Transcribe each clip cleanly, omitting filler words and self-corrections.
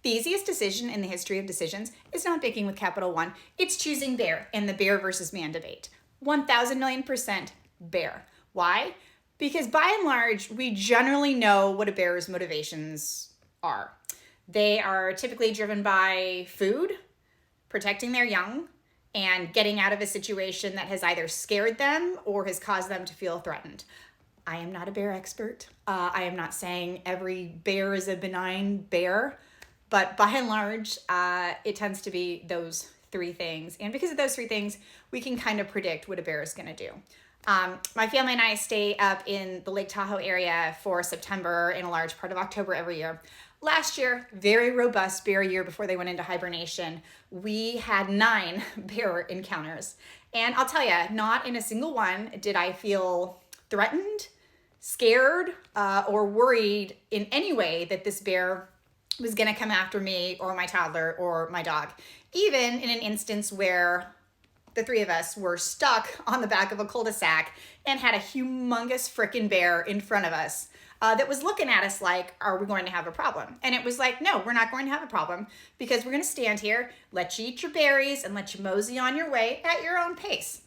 The easiest decision in the history of decisions is not picking with capital One. It's choosing bear in the bear versus man debate. 1,000,000,000% bear. Why? Because by and large, we generally know what a bear's motivations are. They are typically driven by food, protecting their young, and getting out of a situation that has either scared them or has caused them to feel threatened. I am not a bear expert. I am not saying every bear is a benign bear, but by and large, it tends to be those three things. And because of those three things, we can kind of predict what a bear is going to do. My family and I stay up in the Lake Tahoe area for September and a large part of October every year. Last year, very robust bear year before they went into hibernation, we had 9 bear encounters. And I'll tell you, not in a single one did I feel threatened, scared, or worried in any way that this bear was going to come after me or my toddler or my dog. Even in an instance where the 3 of us were stuck on the back of a cul-de-sac and had a humongous frickin' bear in front of us that was looking at us like, are we going to have a problem? And it was like, no, we're not going to have a problem because we're going to stand here, let you eat your berries and let you mosey on your way at your own pace.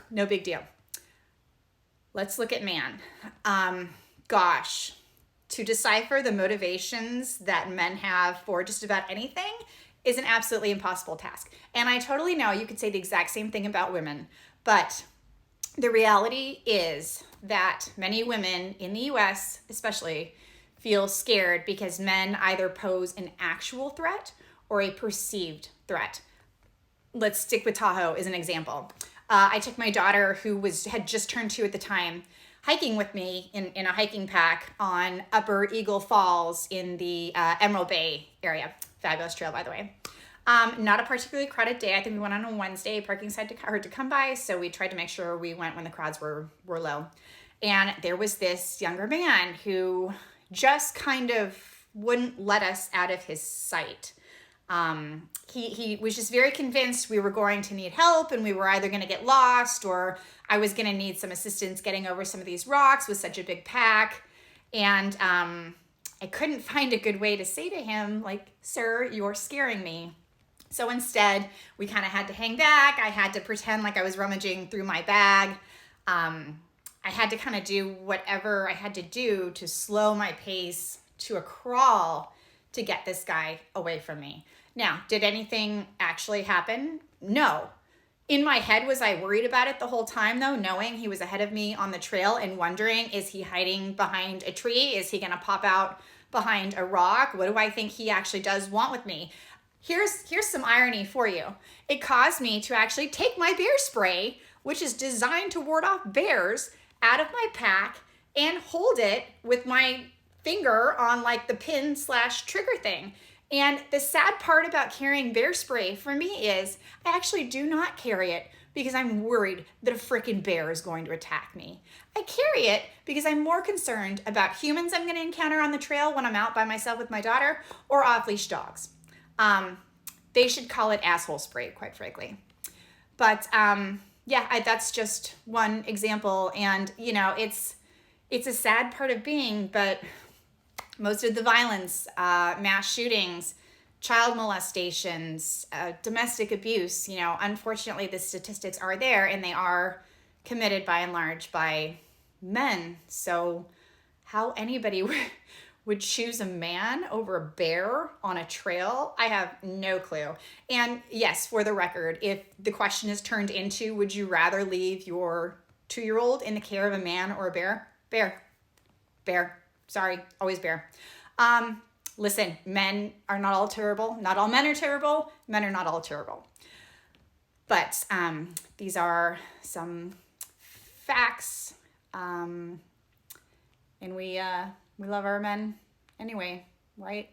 No big deal. Let's look at man. Gosh, to decipher the motivations that men have for just about anything is an absolutely impossible task. And I totally know you could say the exact same thing about women, but the reality is that many women in the US especially feel scared because men either pose an actual threat or a perceived threat. Let's stick with Tahoe as an example. I took my daughter, who had just turned 2 at the time, hiking with me in a hiking pack on Upper Eagle Falls in the Emerald Bay area. Fabulous trail, by the way. Not a particularly crowded day. I think we went on a Wednesday. Parking side hard to come by, so we tried to make sure we went when the crowds were low. And there was this younger man who just kind of wouldn't let us out of his sight. He was just very convinced we were going to need help and we were either going to get lost or I was going to need some assistance getting over some of these rocks with such a big pack. And I couldn't find a good way to say to him, like, sir, you're scaring me. So instead, we kind of had to hang back. I had to pretend like I was rummaging through my bag. I had to kind of do whatever I had to do to slow my pace to a crawl to get this guy away from me. Now, did anything actually happen? No. In my head, was I worried about it the whole time, though, knowing he was ahead of me on the trail and wondering, is he hiding behind a tree? Is he going to pop out behind a rock? What do I think he actually does want with me? Here's some irony for you. It caused me to actually take my bear spray, which is designed to ward off bears, out of my pack and hold it with my finger on like the pin/trigger thing. And the sad part about carrying bear spray for me is I actually do not carry it because I'm worried that a freaking bear is going to attack me. I carry it because I'm more concerned about humans I'm going to encounter on the trail when I'm out by myself with my daughter or off-leash dogs. They should call it asshole spray, quite frankly. But that's just one example. And, you know, it's a sad part of being, but most of the violence, mass shootings, child molestations, domestic abuse, you know, unfortunately the statistics are there and they are committed by and large by men. So how anybody would choose a man over a bear on a trail, I have no clue. And yes, for the record, if the question is turned into, would you rather leave your 2-year-old in the care of a man or a bear? Bear. Sorry, always bear. Listen, men are not all terrible. Not all men are terrible. Men are not all terrible. But these are some facts. And we love our men anyway, right?